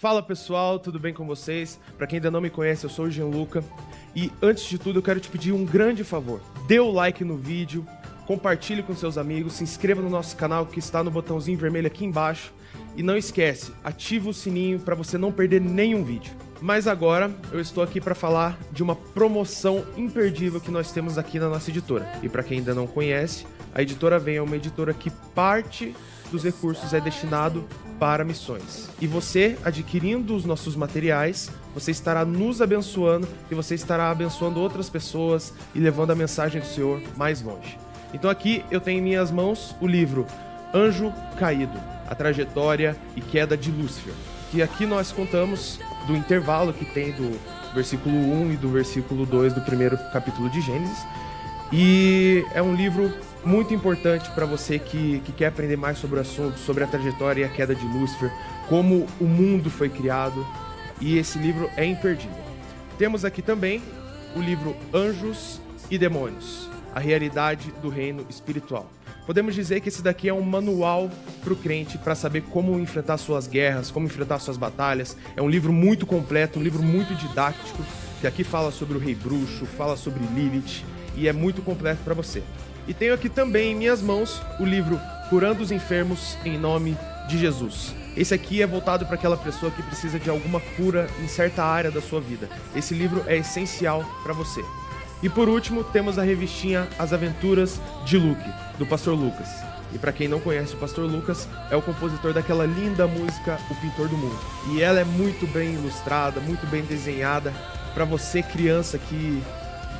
Fala pessoal, tudo bem com vocês? Para quem ainda não me conhece, eu sou o Gianluca e antes de tudo eu quero te pedir um grande favor. Dê o like no vídeo, compartilhe com seus amigos, se inscreva no nosso canal que está no botãozinho vermelho aqui embaixo e não esquece, ativa o sininho para você não perder nenhum vídeo. Mas agora eu estou aqui para falar de uma promoção imperdível que nós temos aqui na nossa editora. E para quem ainda não conhece, a Editora Vem é uma editora que parte dos recursos é destinado para missões. E você, adquirindo os nossos materiais, você estará nos abençoando e você estará abençoando outras pessoas e levando a mensagem do Senhor mais longe. Então aqui eu tenho em minhas mãos o livro Anjo Caído, a trajetória e queda de Lúcifer. E aqui nós contamos do intervalo que tem do versículo 1 e do versículo 2 do primeiro capítulo de Gênesis. E é um livro muito importante para você que quer aprender mais sobre o assunto, sobre a trajetória e a queda de Lúcifer, como o mundo foi criado, e esse livro é imperdível. Temos aqui também o livro Anjos e Demônios, a realidade do reino espiritual. Podemos dizer que esse daqui é um manual para o crente para saber como enfrentar suas guerras, como enfrentar suas batalhas. É um livro muito completo, um livro muito didático, que aqui fala sobre o rei bruxo, fala sobre Lilith, e é muito completo para você. E tenho aqui também em minhas mãos o livro Curando os Enfermos em Nome de Jesus. Esse aqui é voltado para aquela pessoa que precisa de alguma cura em certa área da sua vida. Esse livro é essencial para você. E por último, temos a revistinha As Aventuras de Luke, do Pastor Lucas. E para quem não conhece o Pastor Lucas, é o compositor daquela linda música O Pintor do Mundo. E ela é muito bem ilustrada, muito bem desenhada para você, criança, que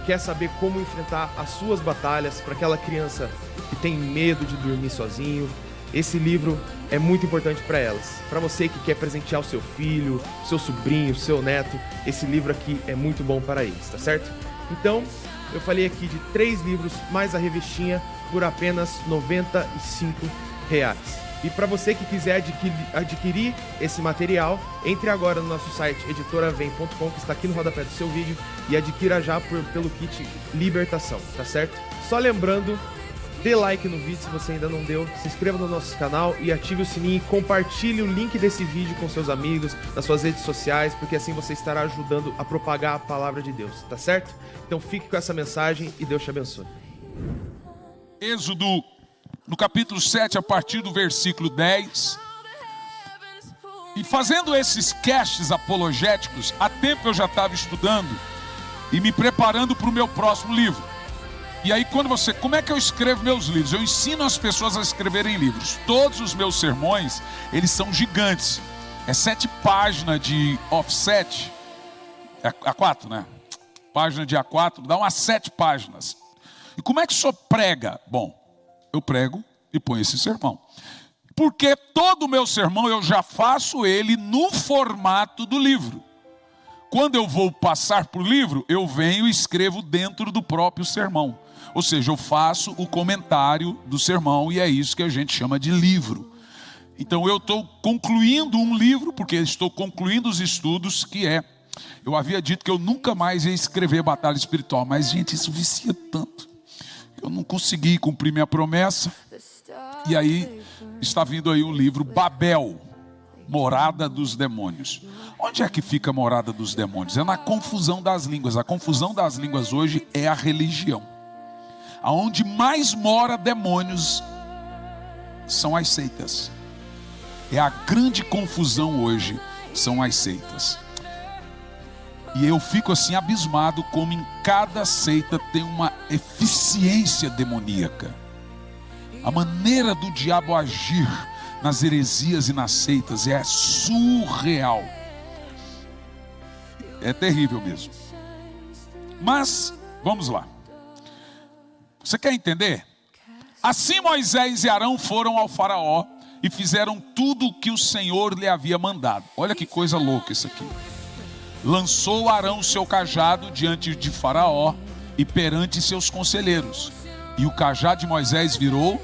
quer saber como enfrentar as suas batalhas, para aquela criança que tem medo de dormir sozinho. Esse livro é muito importante para elas. Para você que quer presentear o seu filho, seu sobrinho, seu neto, esse livro aqui é muito bom para eles, tá certo? Então, eu falei aqui de 3 livros mais a revistinha por apenas R$ 95. E para você que quiser adquirir esse material, entre agora no nosso site editoravem.com, que está aqui no rodapé do seu vídeo, e adquira já pelo kit Libertação, tá certo? Só lembrando, dê like no vídeo se você ainda não deu, se inscreva no nosso canal e ative o sininho e compartilhe o link desse vídeo com seus amigos, nas suas redes sociais, porque assim você estará ajudando a propagar a palavra de Deus, tá certo? Então fique com essa mensagem e Deus te abençoe. Êxodo, no capítulo 7, a partir do versículo 10. E fazendo esses casts apologéticos, há tempo eu já estava estudando e me preparando para o meu próximo livro. E aí como é que eu escrevo meus livros? Eu ensino as pessoas a escreverem livros. Todos os meus sermões, eles são gigantes. É 7 páginas de offset. É A4, né? Página de A4, dá umas 7 páginas. E como é que o senhor prega? Bom, eu prego e ponho esse sermão. Porque todo o meu sermão eu já faço ele no formato do livro. Quando eu vou passar para o livro, eu venho e escrevo dentro do próprio sermão. Ou seja, eu faço o comentário do sermão e é isso que a gente chama de livro. Então eu estou concluindo um livro, porque estou concluindo os estudos, que é... Eu havia dito que eu nunca mais ia escrever Batalha Espiritual, mas gente, isso vicia tanto. Eu não consegui cumprir minha promessa. E aí está vindo aí um livro, Babel, Morada dos Demônios. Onde é que fica a morada dos demônios? É na confusão das línguas. A confusão das línguas hoje é a religião. Aonde mais mora demônios são as seitas. É a grande confusão hoje, são as seitas. E eu fico assim abismado como em cada seita tem uma eficiência demoníaca. A maneira do diabo agir nas heresias e nas seitas é surreal. É terrível mesmo. Mas, vamos lá. Você quer entender? Assim Moisés e Arão foram ao faraó e fizeram tudo o que o Senhor lhe havia mandado. Olha que coisa louca isso aqui. Lançou Arão seu cajado diante de faraó e perante seus conselheiros. E o cajado de Moisés virou...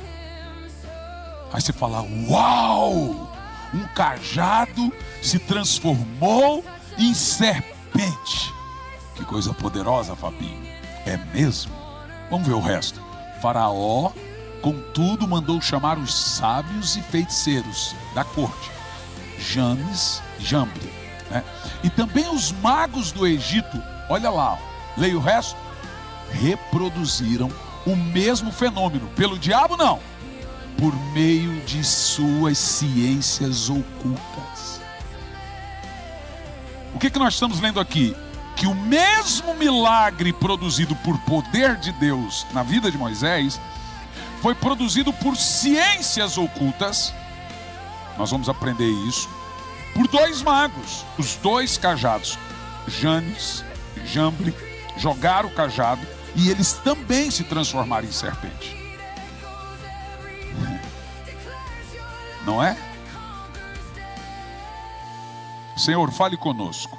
Aí você fala, uau! Um cajado se transformou em serpente. Que coisa poderosa, Fabinho. É mesmo? Vamos ver o resto. Faraó, contudo, mandou chamar os sábios e feiticeiros da corte. Janes, Jambre, né? E também os magos do Egito, olha lá, ó, leia o resto, reproduziram o mesmo fenômeno. Pelo diabo não, por meio de suas ciências ocultas. O que nós estamos lendo aqui? Que o mesmo milagre produzido por poder de Deus na vida de Moisés foi produzido por ciências ocultas. Nós vamos aprender isso por dois magos, os dois cajados, Janes, Jambre, jogaram o cajado e eles também se transformaram em serpente. Não é? Senhor, fale conosco.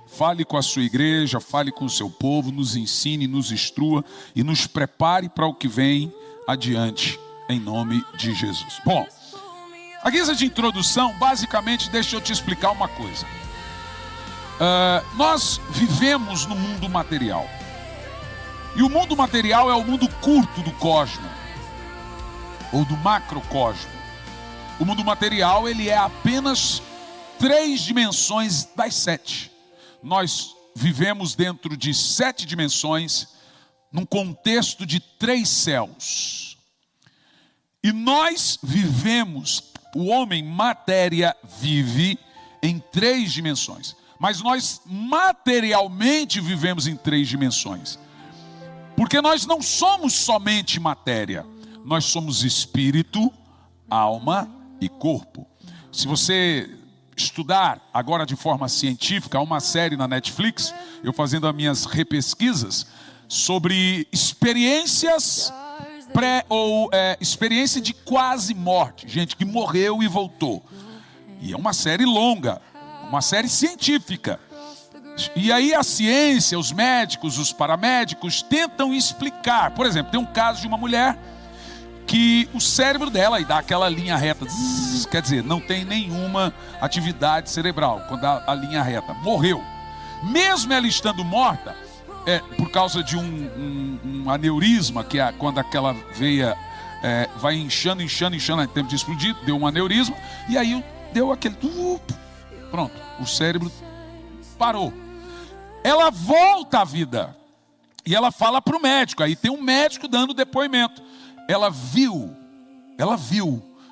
Fale com a sua igreja, fale com o seu povo, nos ensine, nos instrua e nos prepare para o que vem adiante, em nome de Jesus. Bom, a guisa de introdução, basicamente, deixa eu te explicar uma coisa. Nós vivemos no mundo material. E o mundo material é o mundo curto do cosmo, ou do macrocosmo. O mundo material, ele é apenas 3 dimensões das 7. Nós vivemos dentro de 7 dimensões, num contexto de 3 céus. E nós vivemos, o homem matéria vive em 3 dimensões. Mas nós materialmente vivemos em 3 dimensões. Porque nós não somos somente matéria. Nós somos espírito, alma e corpo. Se você estudar agora de forma científica, há uma série na Netflix, eu fazendo as minhas repesquisas, sobre experiências experiência de quase morte, gente que morreu e voltou. E é uma série longa, uma série científica. E aí a ciência, os médicos, os paramédicos tentam explicar. Por exemplo, tem um caso de uma mulher que o cérebro dela, e dá aquela linha reta, quer dizer, não tem nenhuma atividade cerebral, quando a linha reta, morreu. Mesmo ela estando morta, por causa de um aneurisma, que é quando aquela veia vai inchando, em tempo de explodir, deu um aneurisma, e aí deu aquele... Pronto, o cérebro parou. Ela volta à vida, e ela fala para o médico, aí tem um médico dando depoimento. Ela viu,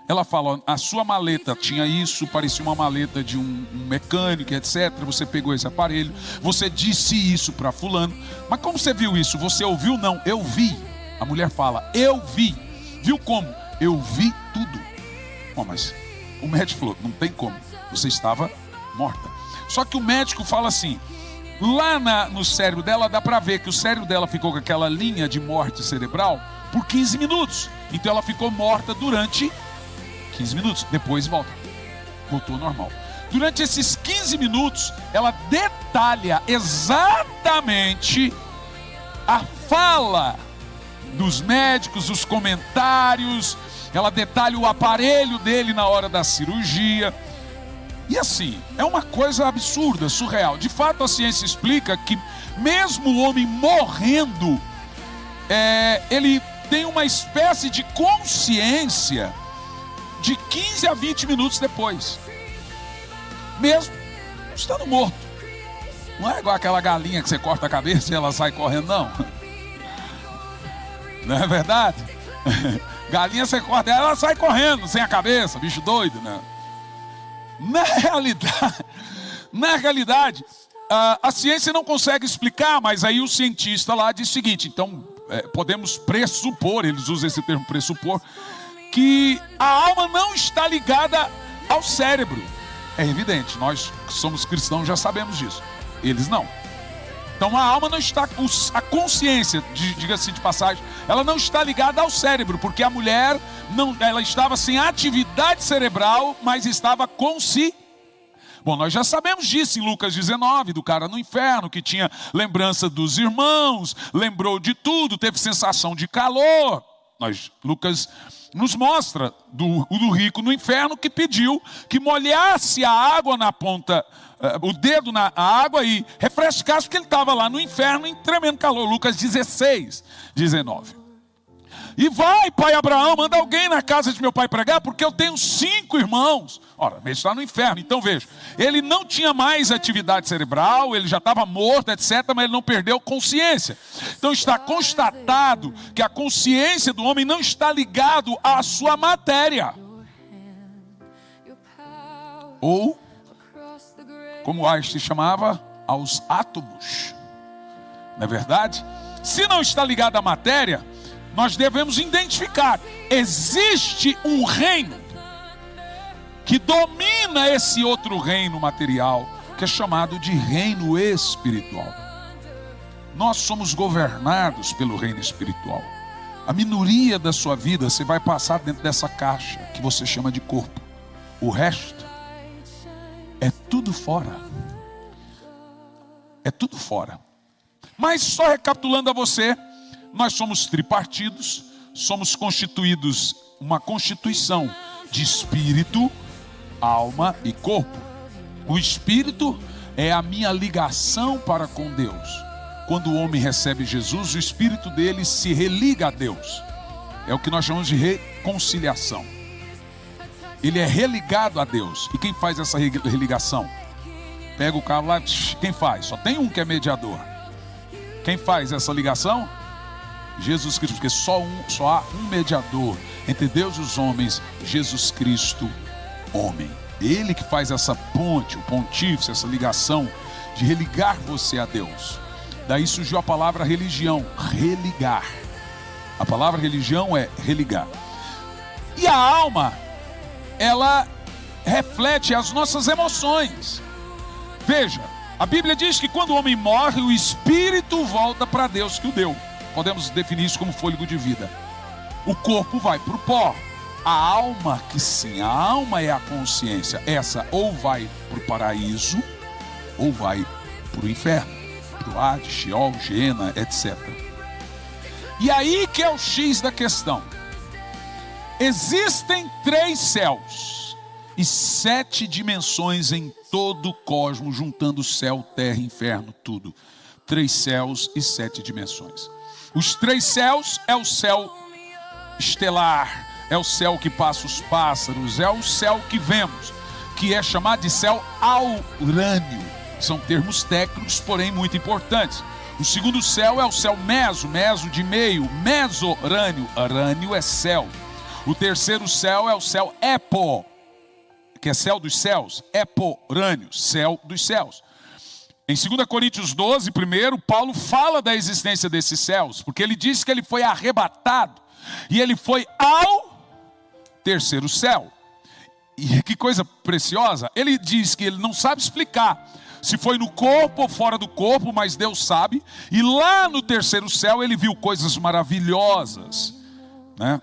ela fala, a sua maleta tinha isso, parecia uma maleta de um mecânico, etc. Você pegou esse aparelho, você disse isso para fulano, mas como você viu isso? Você ouviu? Não, eu vi. A mulher fala, eu vi. Viu como? Eu vi tudo. Bom, mas o médico falou, não tem como, você estava morta. Só que o médico fala assim, lá no cérebro dela dá para ver que o cérebro dela ficou com aquela linha de morte cerebral por 15 minutos. Então ela ficou morta durante 15 minutos. Depois voltou ao normal. Durante esses 15 minutos, ela detalha exatamente a fala dos médicos, os comentários. Ela detalha o aparelho dele na hora da cirurgia. E assim, é uma coisa absurda, surreal. De fato, a ciência explica que mesmo o homem morrendo, ele tem uma espécie de consciência de 15 a 20 minutos depois, mesmo estando morto. Não é igual aquela galinha que você corta a cabeça e ela sai correndo, não. Não é verdade? Galinha você corta, ela sai correndo sem a cabeça, bicho doido, né? Na realidade, a ciência não consegue explicar, mas aí o cientista lá diz o seguinte, então podemos pressupor, eles usam esse termo pressupor, que a alma não está ligada ao cérebro. É evidente, nós que somos cristãos já sabemos disso. Eles não. Então a alma não está, a consciência, diga-se de passagem, ela não está ligada ao cérebro, porque a mulher, ela estava sem atividade cerebral, mas estava consciente. Bom, nós já sabemos disso em Lucas 19, do cara no inferno, que tinha lembrança dos irmãos, lembrou de tudo, teve sensação de calor. Lucas nos mostra do rico no inferno que pediu que molhasse a água na ponta, o dedo na água e refrescasse, porque ele estava lá no inferno em tremendo calor. Lucas 16, 19. E vai, pai Abraão, manda alguém na casa de meu pai pregar, porque eu tenho 5 irmãos. Ora, ele está no inferno. Então veja, ele não tinha mais atividade cerebral, ele já estava morto, etc., mas ele não perdeu consciência. Então está constatado que a consciência do homem não está ligado à sua matéria. Ou, como Einstein chamava, aos átomos. Não é verdade? Se não está ligado à matéria, nós devemos identificar. Existe um reino que domina esse outro reino material, que é chamado de reino espiritual. Nós somos governados pelo reino espiritual. A minoria da sua vida você vai passar dentro dessa caixa que você chama de corpo. O resto é tudo fora. É tudo fora. Mas só recapitulando a você, nós somos tripartidos, somos constituídos, uma constituição de espírito, alma e corpo. O espírito é a minha ligação para com Deus. Quando o homem recebe Jesus, o espírito dele se religa a Deus. É o que nós chamamos de reconciliação. Ele é religado a Deus. E quem faz essa religação? Pega o carro lá, quem faz? Só tem um que é mediador. Quem faz essa ligação? Jesus Cristo, porque só há um mediador entre Deus e os homens, Jesus Cristo, homem. Ele que faz essa ponte, o pontífice, essa ligação de religar você a Deus. Daí surgiu a palavra religião, religar. A palavra religião é religar. E a alma, ela reflete as nossas emoções. Veja, a Bíblia diz que quando o homem morre, o espírito volta para Deus que o deu. Podemos definir isso como fôlego de vida. O corpo vai para o pó. A alma, que sim, a alma é a consciência. Essa ou vai para o paraíso, ou vai para o inferno. Para o Hades, Sheol, Geena, etc. E aí que é o X da questão. Existem 3 céus e 7 dimensões em todo o cosmos, juntando céu, terra, inferno, tudo. 3 céus e 7 dimensões. Os 3 céus é o céu estelar, é o céu que passa os pássaros, é o céu que vemos, que é chamado de céu aurâneo. São termos técnicos, porém muito importantes. O segundo céu é o céu meso de meio, mesorâneo, arâneo é céu. O terceiro céu é o céu epo, que é céu dos céus, eporâneo, céu dos céus. Em 2 Coríntios 12, primeiro, Paulo fala da existência desses céus, porque ele diz que ele foi arrebatado, e ele foi ao terceiro céu. E que coisa preciosa, ele diz que ele não sabe explicar, se foi no corpo ou fora do corpo, mas Deus sabe, e lá no terceiro céu ele viu coisas maravilhosas, né?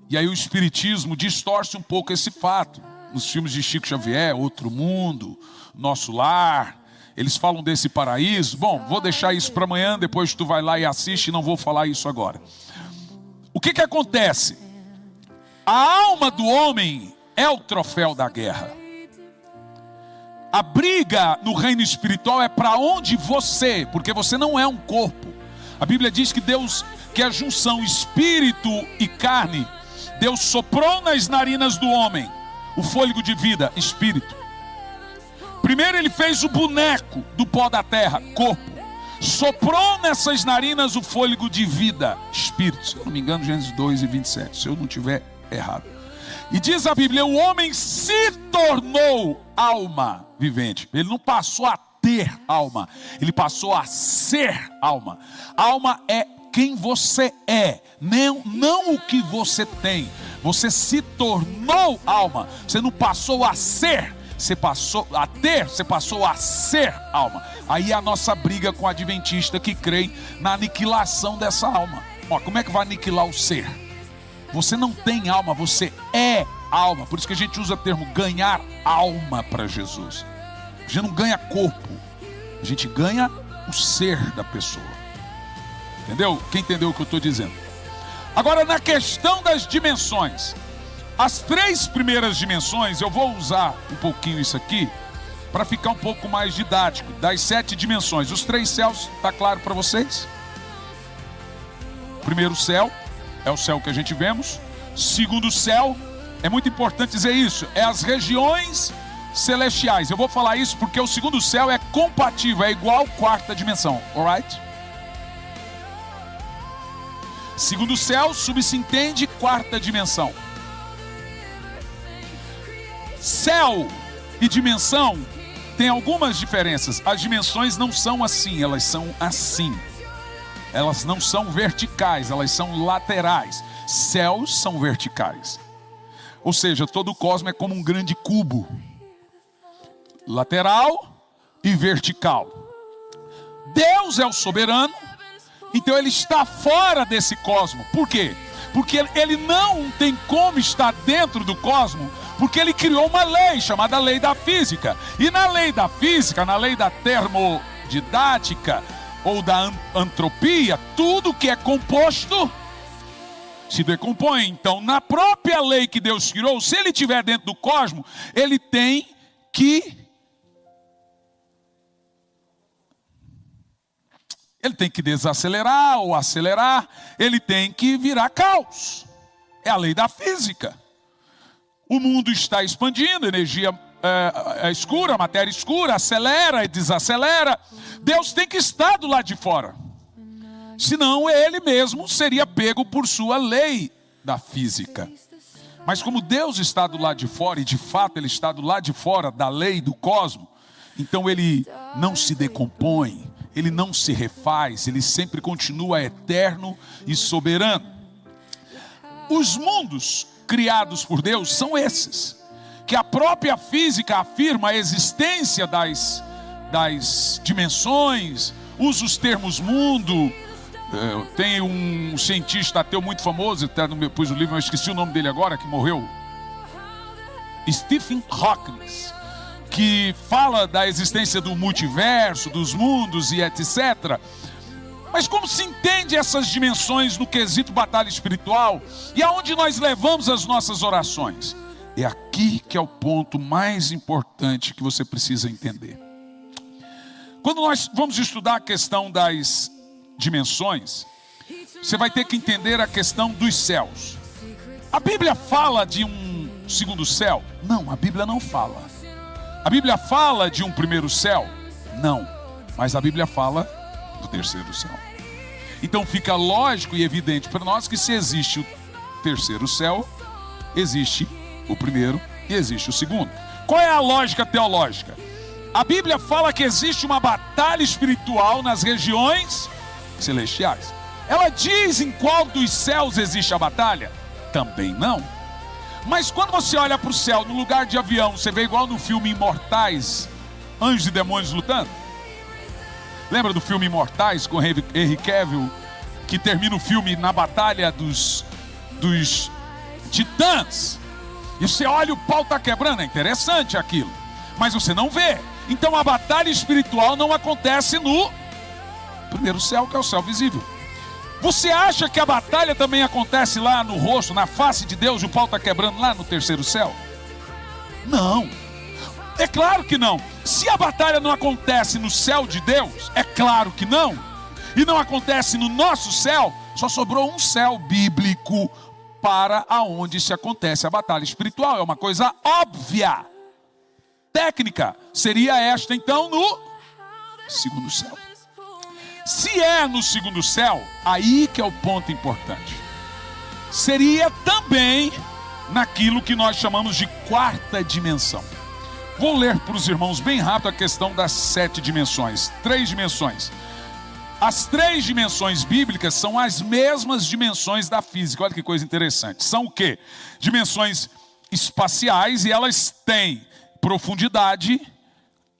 E aí o espiritismo distorce um pouco esse fato. Nos filmes de Chico Xavier, Outro Mundo, Nosso Lar, eles falam desse paraíso. Bom, vou deixar isso para amanhã, depois tu vai lá e assiste, não vou falar isso agora. O que acontece? A alma do homem é o troféu da guerra. A briga no reino espiritual é para onde você, porque você não é um corpo. A Bíblia diz que Deus, que é a junção espírito e carne, Deus soprou nas narinas do homem o fôlego de vida, espírito. Primeiro ele fez o boneco do pó da terra, corpo. Soprou nessas narinas o fôlego de vida, espírito. Se eu não me engano, Gênesis 2:27, se eu não tiver errado. E diz a Bíblia, o homem se tornou alma vivente. Ele não passou a ter alma, ele passou a ser alma. Alma é quem você é, não o que você tem. Você se tornou alma. Você não passou a ser, você passou a ter, você passou a ser alma. Aí é a nossa briga com o adventista que crê na aniquilação dessa alma. Ó, como é que vai aniquilar o ser? Você não tem alma, você é alma. Por isso que a gente usa o termo ganhar alma para Jesus. A gente não ganha corpo, a gente ganha o ser da pessoa. Entendeu? Quem entendeu o que eu estou dizendo? Agora, na questão das dimensões, as 3 primeiras dimensões, eu vou usar um pouquinho isso aqui para ficar um pouco mais didático. Das 7 dimensões, os 3 céus, está claro para vocês? Primeiro céu, é o céu que a gente vemos. Segundo céu, é muito importante dizer isso, é as regiões celestiais. Eu vou falar isso porque o segundo céu é compatível, é igual quarta dimensão, alright? Segundo céu, subsentende quarta dimensão. Céu e dimensão tem algumas diferenças. As dimensões não são assim, elas são assim. Elas não são verticais, elas são laterais. Céus são verticais. Ou seja, todo o cosmos é como um grande cubo. Lateral e vertical. Deus é o soberano, então ele está fora desse cosmos. Por quê? Porque ele não tem como estar dentro do cosmos, porque ele criou uma lei chamada lei da física. E na lei da física, na lei da termodidática ou da entropia, tudo que é composto se decompõe. Então, na própria lei que Deus criou, se ele estiver dentro do cosmos, ele tem que desacelerar ou acelerar, ele tem que virar caos. É a lei da física. O mundo está expandindo, energia escura, matéria escura, acelera e desacelera. Deus tem que estar do lado de fora. Senão ele mesmo seria pego por sua lei da física. Mas como Deus está do lado de fora, e de fato ele está do lado de fora da lei do cosmos, então ele não se decompõe, ele não se refaz, ele sempre continua eterno e soberano. Os mundos criados por Deus são esses, que a própria física afirma a existência das dimensões, usa os termos mundo. Tem um cientista ateu muito famoso, até depois do livro, eu esqueci o nome dele agora, que morreu, Stephen Hawking, que fala da existência do multiverso, dos mundos e etc. Mas como se entende essas dimensões no quesito batalha espiritual? E aonde nós levamos as nossas orações? É aqui que é o ponto mais importante que você precisa entender. Quando nós vamos estudar a questão das dimensões, você vai ter que entender a questão dos céus. A Bíblia fala de um segundo céu? Não, a Bíblia não fala. A Bíblia fala de um primeiro céu? Não, mas a Bíblia fala do terceiro céu. Então fica lógico e evidente para nós que se existe o terceiro céu, existe o primeiro e existe o segundo. Qual é a lógica teológica? A Bíblia fala que existe uma batalha espiritual nas regiões celestiais. Ela diz em qual dos céus existe a batalha? Também não. Mas quando você olha para o céu, no lugar de avião, você vê igual no filme Imortais, anjos e demônios lutando? Lembra do filme Imortais com Henry Cavill, que termina o filme na batalha dos titãs? E você olha, o pau está quebrando, é interessante aquilo, mas você não vê. Então a batalha espiritual não acontece no primeiro céu, que é o céu visível. Você acha que a batalha também acontece lá no rosto, na face de Deus, e o pau está quebrando lá no terceiro céu? Não. É claro que não. Se a batalha não acontece no céu de Deus, é claro que não. E não acontece no nosso céu, só sobrou um céu bíblico para aonde se acontece a batalha espiritual. É uma coisa óbvia. Técnica seria esta então no segundo céu. Se é no segundo céu, aí que é o ponto importante. Seria também naquilo que nós chamamos de quarta dimensão. Vou ler para os irmãos bem rápido a questão das 7 dimensões. 3 dimensões. As 3 dimensões bíblicas são as mesmas dimensões da física. Olha que coisa interessante. São o quê? Dimensões espaciais, e elas têm profundidade,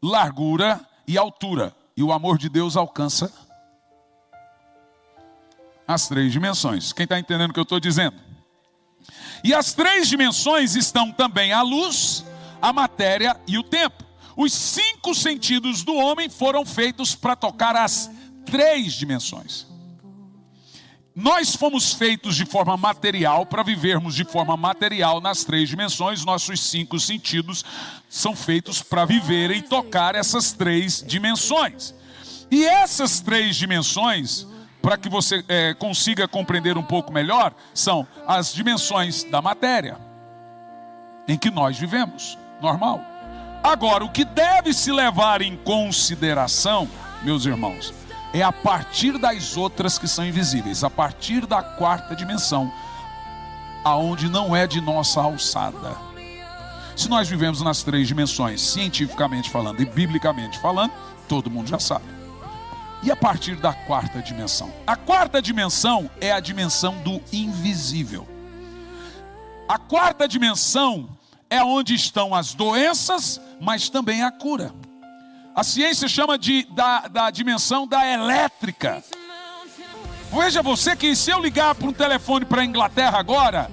largura e altura. E o amor de Deus alcança as 3 dimensões. Quem está entendendo o que eu estou dizendo? E as 3 dimensões estão também a luz, a matéria e o tempo. Os 5 sentidos do homem foram feitos para tocar as 3 dimensões. Nós fomos feitos de forma material para vivermos de forma material nas 3 dimensões. Nossos 5 sentidos são feitos para viver e tocar essas 3 dimensões. E essas 3 dimensões para que você consiga compreender um pouco melhor, são as dimensões da matéria em que nós vivemos, normal. Agora, o que deve se levar em consideração, meus irmãos, é a partir das outras que são invisíveis, a partir da quarta dimensão, aonde não é de nossa alçada. Se nós vivemos nas três dimensões, cientificamente falando e biblicamente falando, todo mundo já sabe. E a partir da quarta dimensão? A quarta dimensão é a dimensão do invisível. A quarta dimensão é onde estão as doenças, mas também a cura. A ciência chama da dimensão da elétrica. Veja você que se eu ligar para um telefone para a Inglaterra agora,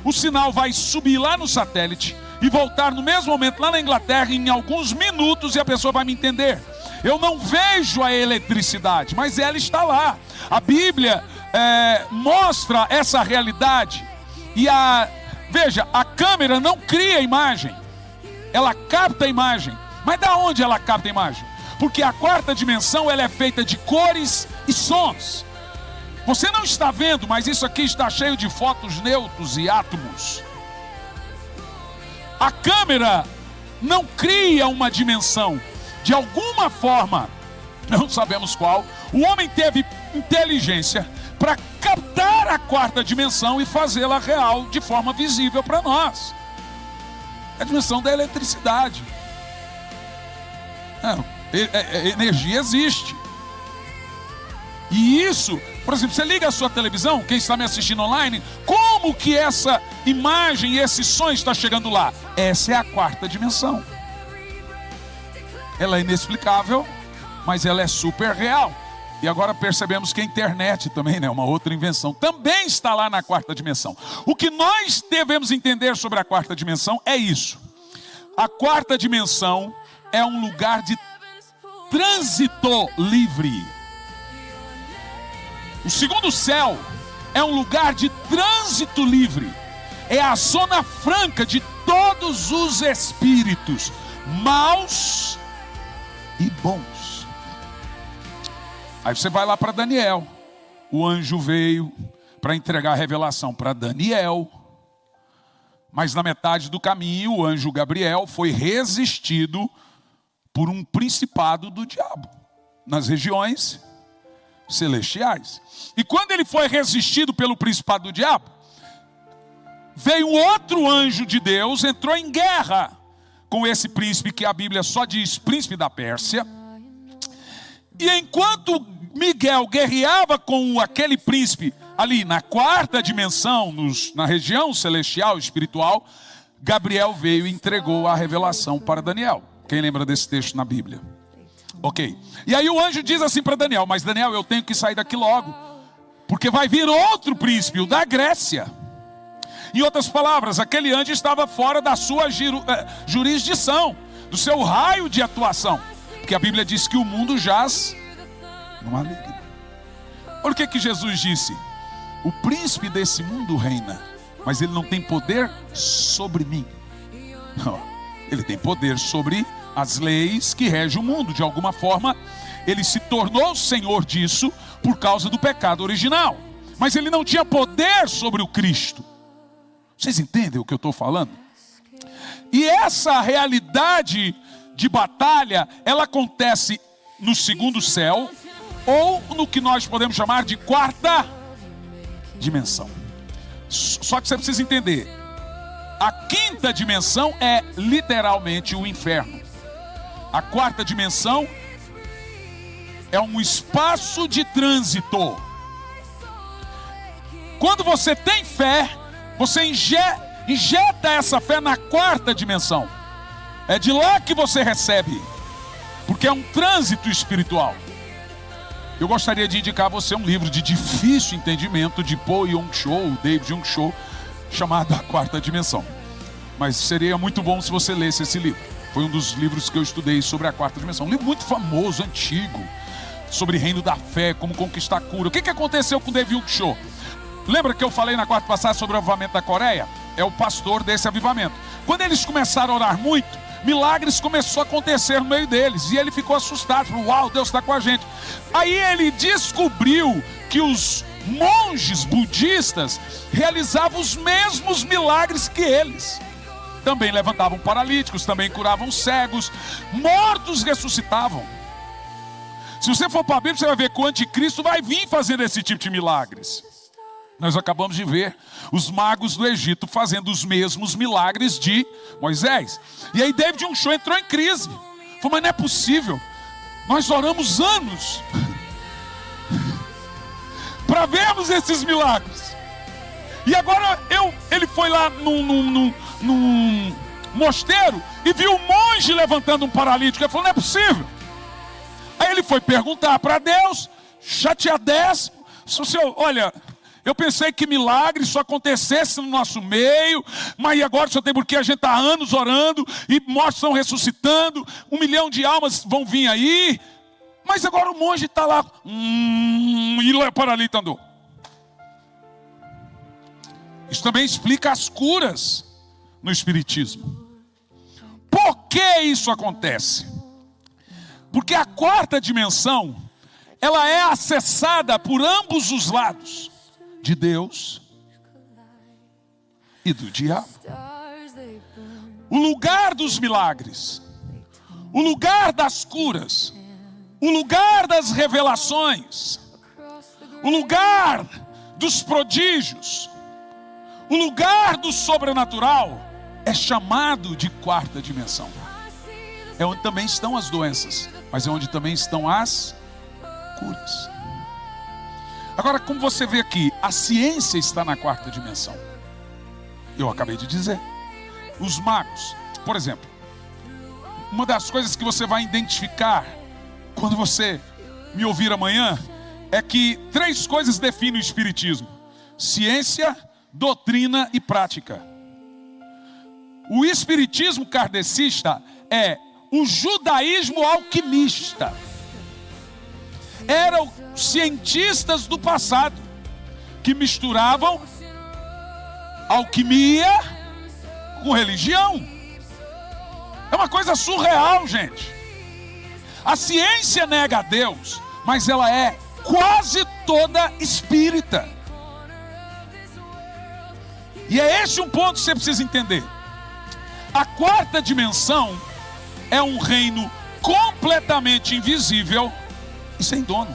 o sinal vai subir lá no satélite e voltar no mesmo momento lá na Inglaterra em alguns minutos e a pessoa vai me entender. Eu não vejo a eletricidade, mas ela está lá. A Bíblia mostra essa realidade. E veja, a câmera não cria a imagem, ela capta a imagem. Mas da onde ela capta a imagem? Porque a quarta dimensão ela é feita de cores e sons. Você não está vendo, mas isso aqui está cheio de fótons, nêutrons e átomos. A câmera não cria uma dimensão. De alguma forma, não sabemos qual, o homem teve inteligência para captar a quarta dimensão e fazê-la real de forma visível para nós. É a dimensão da eletricidade. Energia existe. E isso, por exemplo, você liga a sua televisão, quem está me assistindo online, como que essa imagem e esse som está chegando lá? Essa é a quarta dimensão. Ela é inexplicável, mas ela é super real. E agora percebemos que a internet também, né, uma outra invenção, também está lá na quarta dimensão. O que nós devemos entender sobre a quarta dimensão é isso. A quarta dimensão é um lugar de trânsito livre. O segundo céu é um lugar de trânsito livre. É a zona franca de todos os espíritos, maus e bons. Aí você vai lá para Daniel. O anjo veio para entregar a revelação para Daniel. Mas na metade do caminho, o anjo Gabriel foi resistido por um principado do diabo, nas regiões celestiais. E quando ele foi resistido pelo principado do diabo, veio um outro anjo de Deus, entrou em guerra com esse príncipe, que a Bíblia só diz príncipe da Pérsia. E enquanto Miguel guerreava com aquele príncipe ali na quarta dimensão, na região celestial, espiritual, Gabriel veio e entregou a revelação para Daniel. Quem lembra desse texto na Bíblia? Ok. E aí o anjo diz assim para Daniel: mas Daniel, eu tenho que sair daqui logo, porque vai vir outro príncipe, o da Grécia. Em outras palavras, aquele anjo estava fora da sua jurisdição, do seu raio de atuação, porque a Bíblia diz que o mundo jaz no maligno. Por que Jesus disse: o príncipe desse mundo reina, mas ele não tem poder sobre mim? Ele tem poder sobre as leis que regem o mundo. De alguma forma, ele se tornou senhor disso por causa do pecado original, mas ele não tinha poder sobre o Cristo. Vocês entendem o que eu estou falando? E essa realidade de batalha, ela acontece no segundo céu, ou no que nós podemos chamar de quarta dimensão. Só que você precisa entender, a quinta dimensão é literalmente o inferno. A quarta dimensão é um espaço de trânsito. Quando você tem fé, você injeta essa fé na quarta dimensão. É de lá que você recebe, porque é um trânsito espiritual. Eu gostaria de indicar a você um livro de difícil entendimento de Paul Yong-Cho, David Yong-Cho, chamado A Quarta Dimensão. Mas seria muito bom se você lesse esse livro. Foi um dos livros que eu estudei sobre a quarta dimensão. Um livro muito famoso, antigo, sobre reino da fé, como conquistar a cura. O que aconteceu com David Yong-Cho? Lembra que eu falei na quarta passada sobre o avivamento da Coreia? É o pastor desse avivamento. Quando eles começaram a orar muito, milagres começou a acontecer no meio deles. E ele ficou assustado, falou: uau, Deus está com a gente. Aí ele descobriu que os monges budistas realizavam os mesmos milagres que eles. Também levantavam paralíticos, também curavam cegos, mortos ressuscitavam. Se você for para a Bíblia, você vai ver que o anticristo vai vir fazendo esse tipo de milagres. Nós acabamos de ver os magos do Egito fazendo os mesmos milagres de Moisés. E aí David Unchon entrou em crise. Falou: mas não é possível. Nós oramos anos para vermos esses milagres. E agora ele foi lá num mosteiro e viu um monge levantando um paralítico. Ele falou: não é possível. Aí ele foi perguntar para Deus, chateadéssimo: Senhor, olha, eu pensei que milagre só acontecesse no nosso meio, mas agora só tem porque a gente está há anos orando e mortos estão ressuscitando, 1 milhão de almas vão vir aí, mas agora o monge está lá, e o paralítico andou. Isso também explica as curas no Espiritismo. Por que isso acontece? Porque a quarta dimensão, ela é acessada por ambos os lados, de Deus e do diabo. O lugar dos milagres, o lugar das curas, o lugar das revelações, o lugar dos prodígios, o lugar do sobrenatural é chamado de quarta dimensão. É onde também estão as doenças, mas é onde também estão as curas. Agora, como você vê aqui, a ciência está na quarta dimensão. Eu acabei de dizer. Os magos, por exemplo, uma das coisas que você vai identificar quando você me ouvir amanhã é que 3 coisas definem o Espiritismo: ciência, doutrina e prática. O Espiritismo kardecista é o judaísmo alquimista. Eram cientistas do passado que misturavam alquimia com religião. É uma coisa surreal, gente. A ciência nega a Deus, mas ela é quase toda espírita. E é esse um ponto que você precisa entender. A quarta dimensão é um reino completamente invisível e sem dono.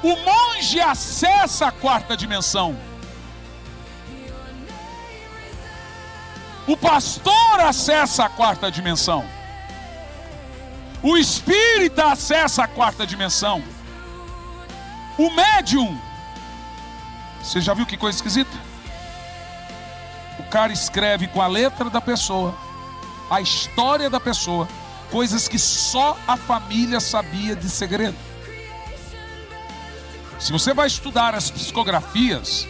O monge acessa a quarta dimensão. O pastor acessa a quarta dimensão. O espírita acessa a quarta dimensão. O médium, você já viu que coisa esquisita? O cara escreve com a letra da pessoa, a história da pessoa, coisas que só a família sabia de segredo. Se você vai estudar as psicografias,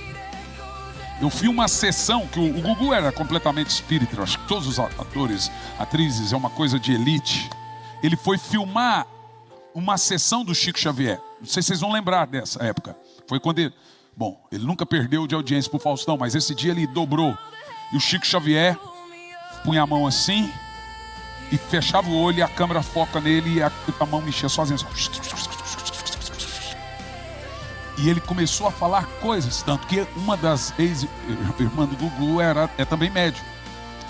eu fiz uma sessão que o Gugu era completamente espírita. Eu acho que todos os atores, atrizes, é uma coisa de elite. Ele foi filmar uma sessão do Chico Xavier. Não sei se vocês vão lembrar dessa época. Foi quando ele nunca perdeu de audiência pro Faustão, mas esse dia ele dobrou. E o Chico Xavier punha a mão assim e fechava o olho e a câmera foca nele e a mão mexia sozinha. E ele começou a falar coisas, tanto que uma das ex-irmãs do Gugu é também médium.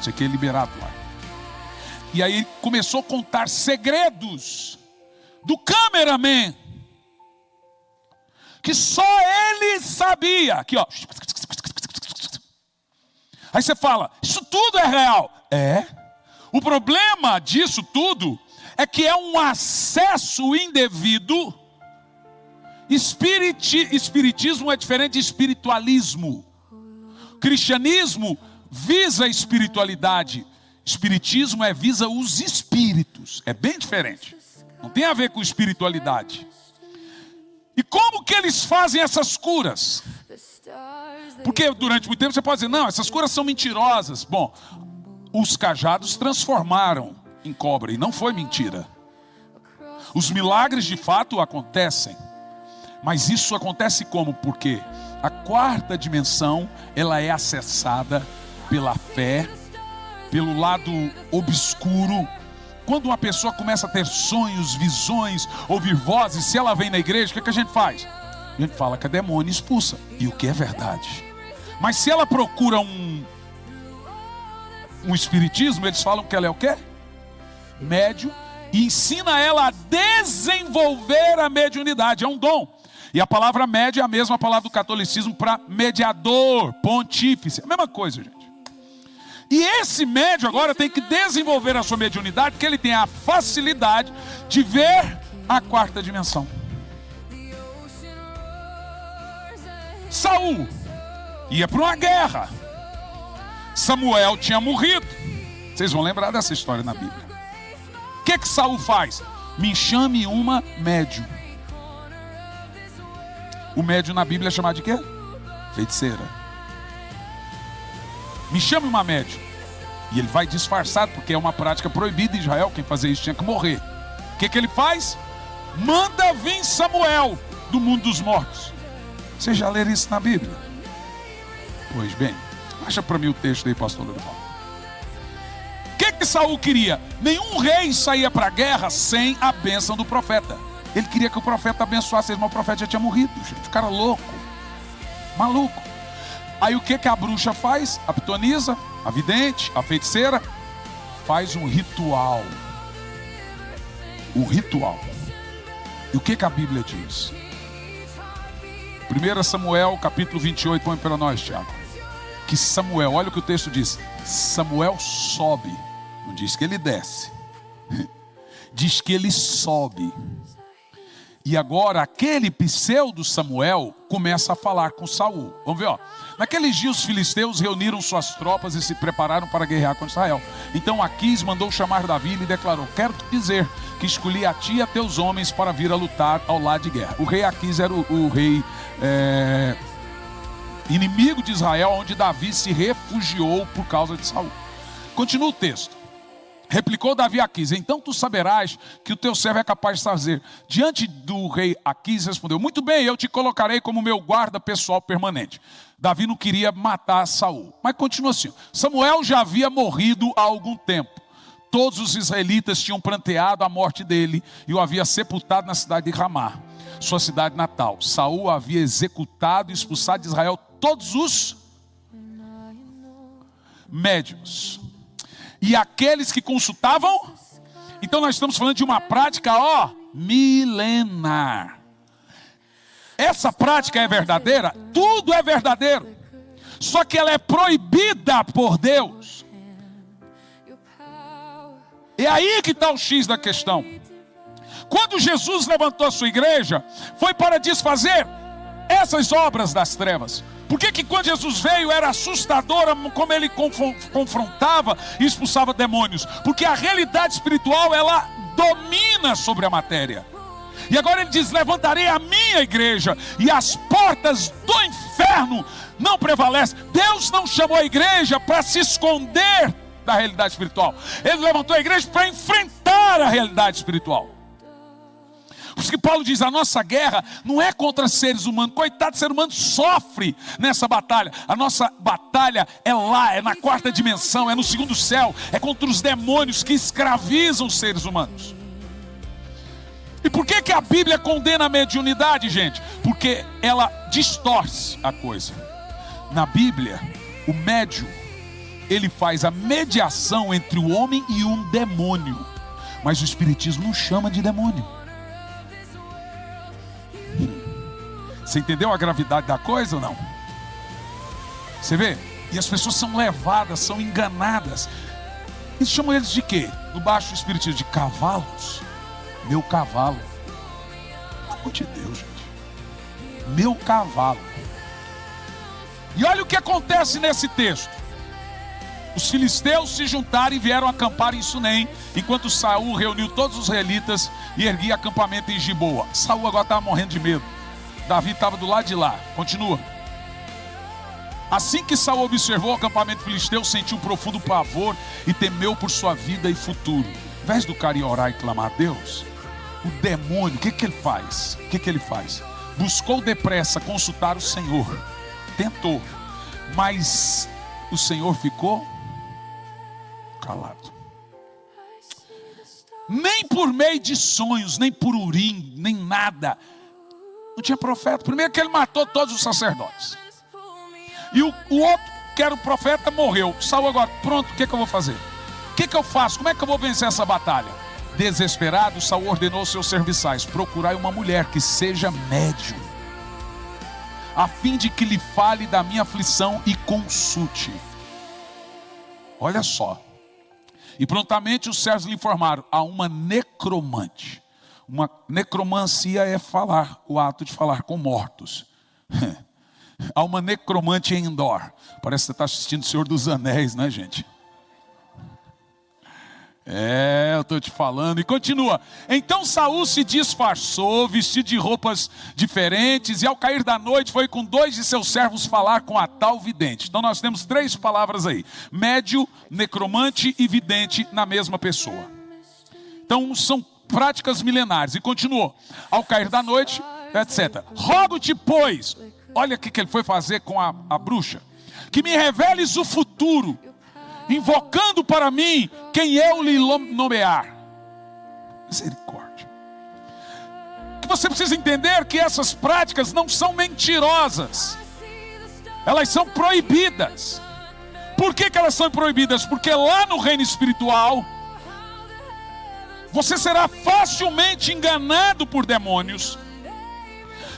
Isso aqui é liberado lá. E aí começou a contar segredos do cameraman, que só ele sabia. Aqui, ó. Aí você fala, isso tudo é real. É. O problema disso tudo é que é um acesso indevido. Espiritismo é diferente de espiritualismo. Cristianismo visa a espiritualidade. Espiritismo visa os espíritos. É bem diferente. Não tem a ver com espiritualidade. E como que eles fazem essas curas? Porque durante muito tempo você pode dizer, não, essas curas são mentirosas. Bom, os cajados transformaram em cobra e não foi mentira. Os milagres de fato acontecem. Mas isso acontece como? Porque a quarta dimensão, ela é acessada pela fé pelo lado obscuro. Quando uma pessoa começa a ter sonhos, visões, ouvir vozes, se ela vem na igreja, o que a gente faz? A gente fala que é demônio, expulsa. E o que é verdade. Mas se ela procura um espiritismo, eles falam que ela é o quê? Médium. E ensina ela a desenvolver a mediunidade. É um dom. E a palavra médio é a mesma palavra do catolicismo para mediador, pontífice. É a mesma coisa, gente. E esse médium agora tem que desenvolver a sua mediunidade, porque ele tem a facilidade de ver a quarta dimensão. Saul ia para uma guerra. Samuel tinha morrido. Vocês vão lembrar dessa história na Bíblia. O que Saul faz? Me chame uma médium. O médium na Bíblia é chamado de quê? Feiticeira. Me chame uma médium. E ele vai disfarçado, porque é uma prática proibida em Israel. Quem fazia isso tinha que morrer. O que ele faz? Manda vir Samuel do mundo dos mortos. Vocês já leram isso na Bíblia? Pois bem, acha para mim o texto aí, pastor Lorival. O que Saul queria? Nenhum rei saía para a guerra sem a bênção do profeta. Ele queria que o profeta abençoasse ele, mas o profeta já tinha morrido, gente. O cara louco, maluco. Aí o que a bruxa faz? A pitonisa, a vidente, a feiticeira, faz um ritual. Um ritual. E o que a Bíblia diz? 1 Samuel, capítulo 28, põe para nós, Tiago. Que Samuel, olha o que o texto diz. Samuel sobe. Não diz que ele desce. Diz que ele sobe. E agora aquele pseudo Samuel começa a falar com Saul. Vamos ver, ó. Naqueles dias os filisteus reuniram suas tropas e se prepararam para guerrear contra Israel. Então Aquis mandou chamar Davi e lhe declarou: quero te dizer que escolhi a ti e a teus homens para vir a lutar ao lado de guerra. O rei Aquis era o rei inimigo de Israel, onde Davi se refugiou por causa de Saul. Continua o texto. Replicou Davi a Aquis: então tu saberás que o teu servo é capaz de fazer. Diante do rei Aquis respondeu: muito bem, eu te colocarei como meu guarda pessoal permanente. Davi não queria matar Saul, mas continua assim. Samuel já havia morrido há algum tempo. Todos os israelitas tinham pranteado a morte dele e o havia sepultado na cidade de Ramá, sua cidade natal. Saul havia executado e expulsado de Israel todos os médiuns e aqueles que consultavam. Então nós estamos falando de uma prática, milenar. Essa prática é verdadeira? Tudo é verdadeiro. Só que ela é proibida por Deus. É aí que está o X da questão. Quando Jesus levantou a sua igreja, foi para desfazer essas obras das trevas. Por que quando Jesus veio era assustadora como ele confrontava e expulsava demônios? Porque a realidade espiritual, ela domina sobre a matéria. E agora ele diz: levantarei a minha igreja e as portas do inferno não prevalecem. Deus não chamou a igreja para se esconder da realidade espiritual. Ele levantou a igreja para enfrentar a realidade espiritual. Por isso que Paulo diz: a nossa guerra não é contra seres humanos. Coitado, ser humano sofre nessa batalha. A nossa batalha é lá, é na quarta dimensão, é no segundo céu. É contra os demônios que escravizam os seres humanos. E por que a Bíblia condena a mediunidade, gente? Porque ela distorce a coisa. Na Bíblia, o médium, ele faz a mediação entre o homem e um demônio. Mas o Espiritismo não chama de demônio. Você entendeu a gravidade da coisa ou não? Você vê? E as pessoas são levadas, são enganadas. Eles chamam eles de quê? No baixo Espiritismo, de cavalos. Meu cavalo. Pelo amor de Deus, gente. Meu cavalo. E olha o que acontece nesse texto. Os filisteus se juntaram e vieram acampar em Sunem, enquanto Saul reuniu todos os israelitas e erguia acampamento em Giboa. Saul agora estava morrendo de medo. Davi estava do lado de lá. Continua. Assim que Saul observou o acampamento filisteu, sentiu um profundo pavor e temeu por sua vida e futuro. Ao invés do cara ir orar e clamar a Deus, o demônio, o que ele faz? O que ele faz? Buscou depressa consultar o Senhor. Tentou. Mas o Senhor ficou calado. Nem por meio de sonhos, nem por urim, nem nada. Não tinha profeta. Primeiro que ele matou todos os sacerdotes. E o outro, que era o profeta, morreu. Saul agora, pronto, o que eu vou fazer? O que eu faço? Como é que eu vou vencer essa batalha? Desesperado, Saul ordenou aos seus serviçais: procurai uma mulher que seja médium, a fim de que lhe fale da minha aflição e consulte. Olha só. E prontamente os servos lhe informaram: há uma necromante. Uma necromancia é falar, o ato de falar com mortos. Há uma necromante em Endor. Parece que você está assistindo o Senhor dos Anéis, né, gente? Eu estou te falando. E continua. Então Saul se disfarçou, vestido de roupas diferentes, e ao cair da noite foi com 2 de seus servos falar com a tal vidente. Então nós temos 3 palavras aí: médio, necromante e vidente na mesma pessoa. Então são práticas milenares. E continuou: ao cair da noite, etc. Rogo-te, pois, olha o que ele foi fazer com a bruxa, que me reveles o futuro, invocando para mim quem eu lhe nomear. Misericórdia. Que você precisa entender que essas práticas não são mentirosas. Elas são proibidas. Por que elas são proibidas? Porque lá no reino espiritual, você será facilmente enganado por demônios,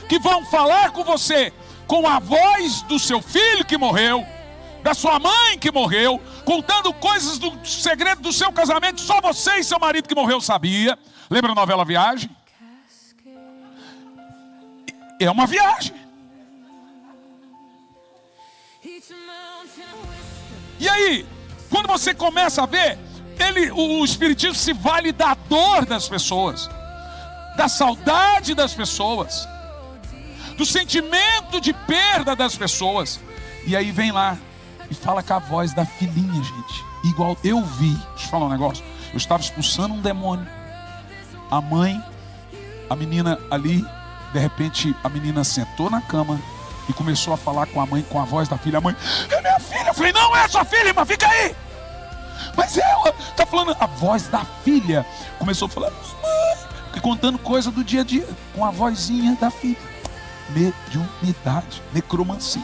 que vão falar com você com a voz do seu filho que morreu, da sua mãe que morreu, contando coisas do segredo do seu casamento, só você e seu marido que morreu sabia. Lembra a novela Viagem? É uma viagem. E aí, quando você começa a ver, o espiritismo se vale da dor das pessoas, da saudade das pessoas, do sentimento de perda das pessoas. E aí vem lá e fala com a voz da filhinha, gente. Igual eu vi, deixa eu falar um negócio. Eu estava expulsando um demônio. A mãe, a menina ali, de repente a menina sentou na cama e começou a falar com a mãe, com a voz da filha. A mãe: é minha filha. Eu falei: não é sua filha, irmã, fica aí. Mas ela está falando, a voz da filha começou a falar: mãe, contando coisa do dia a dia, com a vozinha da filha. Mediunidade, necromancia.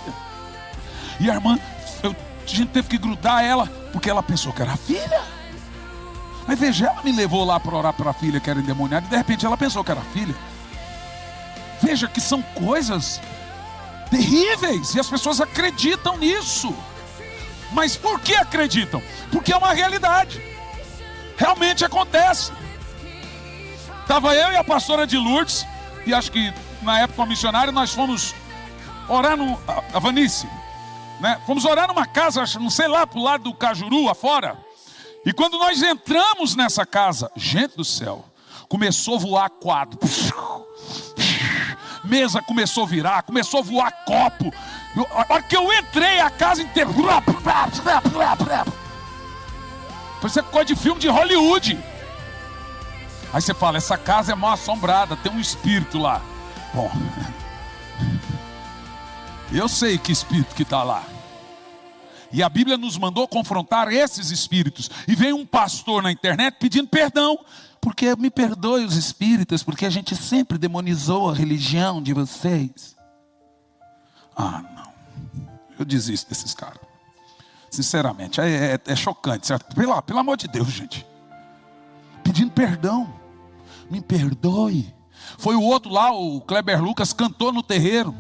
E a irmã, a gente teve que grudar ela, porque ela pensou que era a filha. Mas veja, ela me levou lá para orar para a filha que era endemoniada, e de repente ela pensou que era a filha. Veja que são coisas terríveis, e as pessoas acreditam nisso. Mas por que acreditam? Porque é uma realidade. Realmente acontece. Estava eu e a pastora de Lourdes, e acho que na época missionária nós fomos orar a Vanice, né? Fomos orar numa casa, não sei lá, pro lado do Cajuru, afora. E quando nós entramos nessa casa, gente do céu, começou a voar quadro. Mesa começou a virar, começou a voar copo. A hora que eu entrei, a casa inteira. Parecia coisa de filme de Hollywood. Aí você fala: essa casa é mal assombrada, tem um espírito lá. Bom, eu sei que espírito que está lá. E a Bíblia nos mandou confrontar esses espíritos. E veio um pastor na internet pedindo perdão, porque me perdoe os espíritas, porque a gente sempre demonizou a religião de vocês. Ah, não. Eu desisto desses caras. Sinceramente, é chocante, certo? Pelo amor de Deus, gente. Pedindo perdão. Me perdoe. Foi o outro lá, o Kleber Lucas, cantou no terreiro.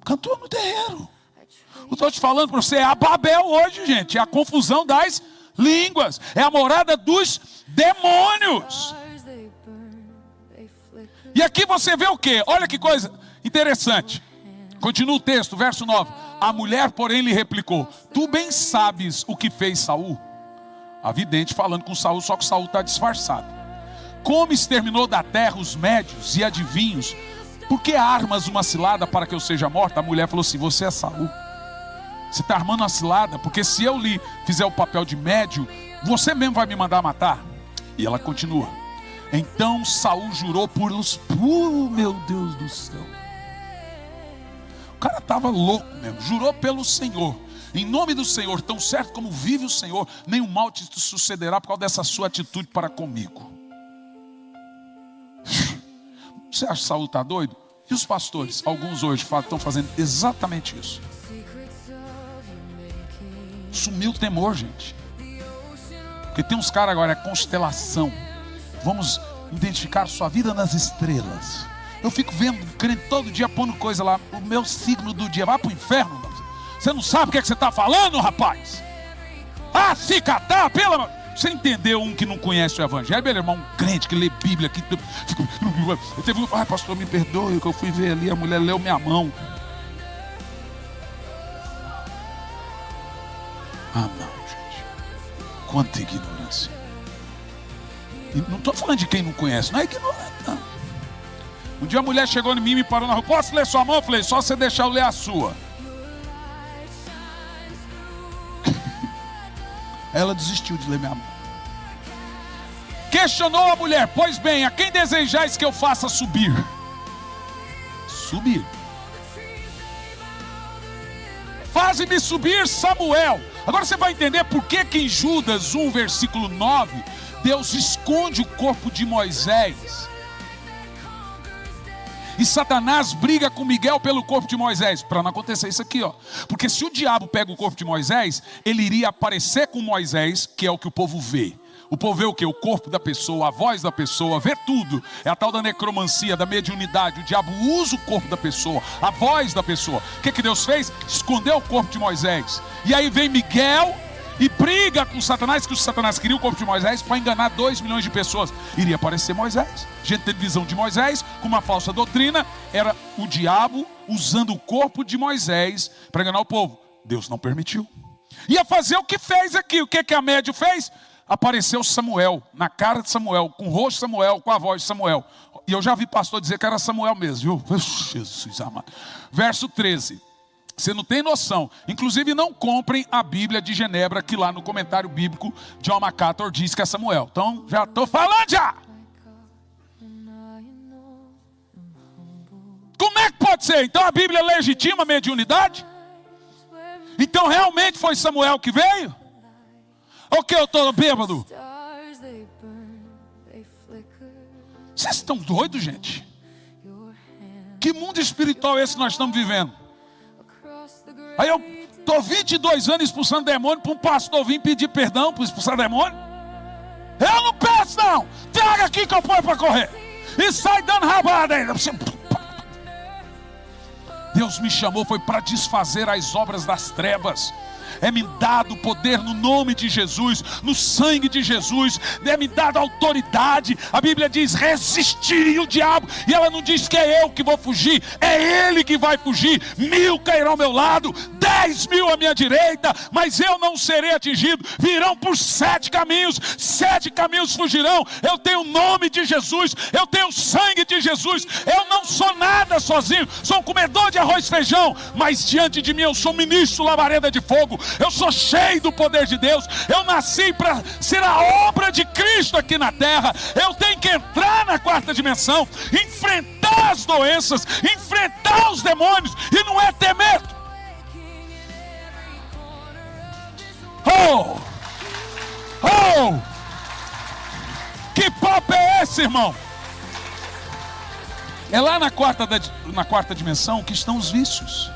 Cantou no terreiro. Eu estou te falando para você, é a Babel hoje, gente. É a confusão das línguas. É a morada dos demônios. E aqui você vê o quê? Olha que coisa interessante. Continua o texto, verso 9. A mulher, porém, lhe replicou: tu bem sabes o que fez Saul. A vidente falando com Saul, só que Saul está disfarçado. Como exterminou da terra os médios e adivinhos, por que armas uma cilada para que eu seja morta? A mulher falou assim: você é Saul. Você está armando uma cilada, porque se eu lhe fizer o papel de médio, você mesmo vai me mandar matar. E ela continua. Então Saul jurou por os... meu Deus do céu. O cara estava louco mesmo. Jurou pelo Senhor Em nome do Senhor, tão certo como vive o Senhor, nenhum mal te sucederá por causa dessa sua atitude para comigo. Você acha que Saulo está doido? E os pastores, alguns hoje estão fazendo exatamente isso. Sumiu o temor, gente. Porque tem uns caras agora, é constelação. Vamos identificar sua vida nas estrelas. Eu fico vendo, crente todo dia pondo coisa lá. O meu signo do dia, vai pro inferno. Você não sabe o que é que você está falando, rapaz? Ah, se catar, pelo amor. Você entendeu um que não conhece o evangelho, meu irmão? Um crente que lê Bíblia aqui. Ai, pastor, me perdoe, que eu fui ver ali, a mulher leu minha mão. Ah, não, gente. Quanta ignorância. E não estou falando de quem não conhece, não é ignorante, não. Um dia a mulher chegou em mim e me parou na rua. Posso ler sua mão? Eu falei, só você deixar eu ler a sua. Ela desistiu de ler minha mão. Questionou a mulher: pois bem, a quem desejais que eu faça subir? Subir. Faze-me subir Samuel. Agora você vai entender por que em Judas 1, versículo 9, Deus esconde o corpo de Moisés. E Satanás briga com Miguel pelo corpo de Moisés. Para não acontecer isso aqui, ó. Porque se o diabo pega o corpo de Moisés, ele iria aparecer com Moisés, que é o que o povo vê. O povo vê o quê? O corpo da pessoa, a voz da pessoa, vê tudo. É a tal da necromancia, da mediunidade. O diabo usa o corpo da pessoa, a voz da pessoa. O que Deus fez? Escondeu o corpo de Moisés. E aí vem Miguel e briga com Satanás, que o Satanás queria o corpo de Moisés para enganar 2 milhões de pessoas. Iria aparecer Moisés. Gente teve visão de Moisés com uma falsa doutrina. Era o diabo usando o corpo de Moisés para enganar o povo. Deus não permitiu. Ia fazer o que fez aqui. O que a médium fez? Apareceu Samuel, na cara de Samuel, com o rosto de Samuel, com a voz de Samuel. E eu já vi pastor dizer que era Samuel mesmo, viu? Jesus amado. Verso 13. Você não tem noção. Inclusive não comprem a Bíblia de Genebra, que lá no comentário bíblico John MacArthur diz que é Samuel. Então já estou falando já. Como é que pode ser? Então a Bíblia legitima a mediunidade? Então realmente foi Samuel que veio? Ou que eu estou bêbado? Vocês estão doidos, gente? Que mundo espiritual é esse que nós estamos vivendo? Aí eu estou 22 anos expulsando demônio para um pastor vir pedir perdão para expulsar demônio. Eu não peço não. Traga aqui que eu ponho para correr. E sai dando rabada ainda. Deus me chamou foi para desfazer as obras das trevas. É-me dado poder no nome de Jesus, no sangue de Jesus. É-me dado autoridade. A Bíblia diz: resistir o diabo. E ela não diz que é eu que vou fugir, é ele que vai fugir. 1000 cairão ao meu lado, 10.000 à minha direita, mas eu não serei atingido. Virão por 7 caminhos, 7 caminhos fugirão. Eu tenho o nome de Jesus, eu tenho o sangue de Jesus. Eu não sou nada sozinho, sou um comedor de arroz e feijão, mas diante de mim eu sou ministro labareda de fogo. Eu sou cheio do poder de Deus. Eu nasci para ser a obra de Cristo aqui na terra. Eu tenho que entrar na 4ª dimensão, enfrentar as doenças, enfrentar os demônios, e não é ter medo. Que papo é esse, irmão? É lá na 4ª dimensão que estão os vícios.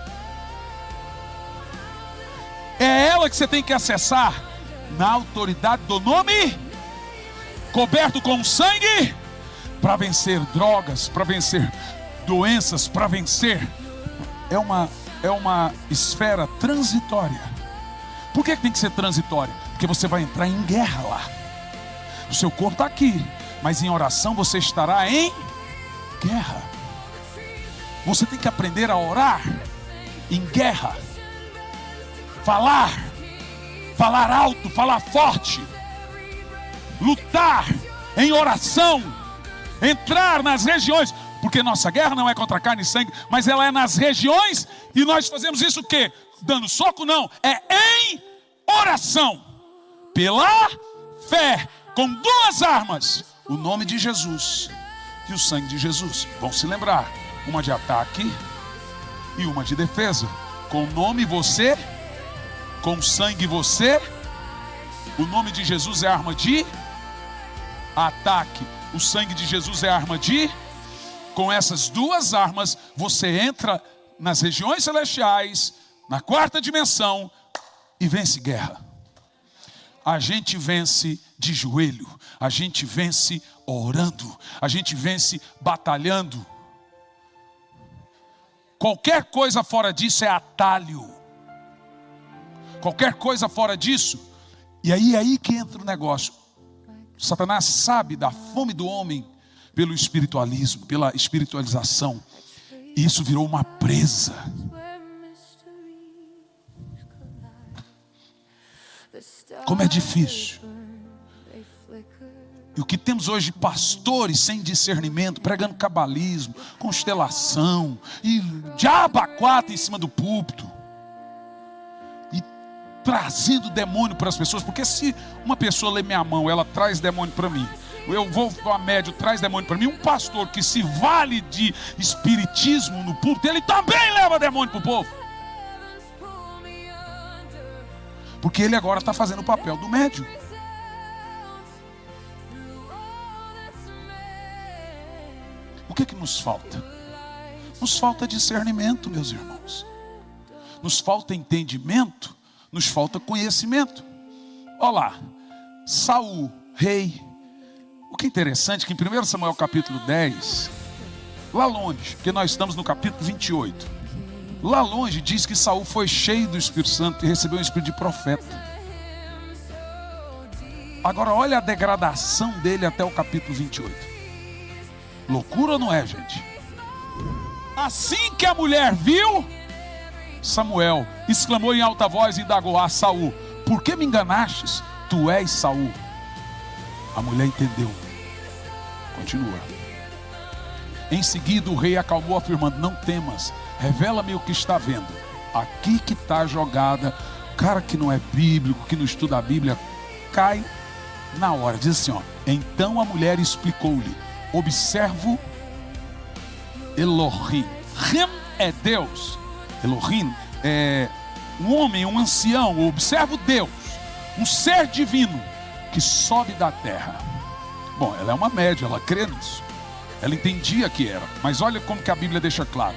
É ela que você tem que acessar na autoridade do nome, coberto com sangue, para vencer drogas, para vencer doenças, para vencer. É uma esfera transitória. Por que tem que ser transitória? Porque você vai entrar em guerra lá. O seu corpo está aqui, mas em oração você estará em guerra. Você tem que aprender a orar em guerra. Falar alto, falar forte, lutar em oração, entrar nas regiões, porque nossa guerra não é contra carne e sangue, mas ela é nas regiões, e nós fazemos isso o quê? Dando soco? Não, é em oração, pela fé, com 2 armas, o nome de Jesus e o sangue de Jesus. Vão se lembrar, uma de ataque e uma de defesa. Com o nome você Com sangue você, o nome de Jesus é arma de ataque. O sangue de Jesus é arma de... Com essas duas armas, você entra nas regiões celestiais, na quarta dimensão, e vence guerra. A gente vence de joelho, a gente vence orando, a gente vence batalhando. Qualquer coisa fora disso é atalho. Qualquer coisa fora disso. E aí que entra o negócio. Satanás sabe da fome do homem pelo espiritualismo, pela espiritualização. E isso virou uma presa. Como é difícil. E o que temos hoje, pastores sem discernimento, pregando cabalismo, constelação, e diabo a quatro em cima do púlpito. E trazendo demônio para as pessoas. Porque se uma pessoa lê minha mão, ela traz demônio para mim. Eu vou a médio, traz demônio para mim. Um pastor que se vale de espiritismo no púlpito, ele também leva demônio para o povo. Porque ele agora está fazendo o papel do médium. O que nos falta? Nos falta discernimento, meus irmãos. Nos falta entendimento, nos falta conhecimento. Olha lá, Saul, rei. O que é interessante é que em 1 Samuel capítulo 10, lá longe, porque nós estamos no capítulo 28, lá longe diz que Saul foi cheio do Espírito Santo e recebeu um espírito de profeta. Agora olha a degradação dele até o capítulo 28. Loucura ou não é, gente? Assim que a mulher viu, Samuel exclamou em alta voz e indagou a Saul: por que me enganastes? Tu és Saul. A mulher entendeu. Continua. Em seguida o rei acalmou, afirmando: não temas, revela-me o que está vendo. Aqui que está jogada. O cara que não é bíblico, que não estuda a Bíblia, cai na hora. Diz assim, ó: então a mulher explicou-lhe: observo Elohim. Rem é Deus. Elohim é um homem, um ancião. Observo Deus, um ser divino que sobe da terra. Bom, ela é uma média, ela crê nisso. Ela entendia que era. Mas olha como que a Bíblia deixa claro.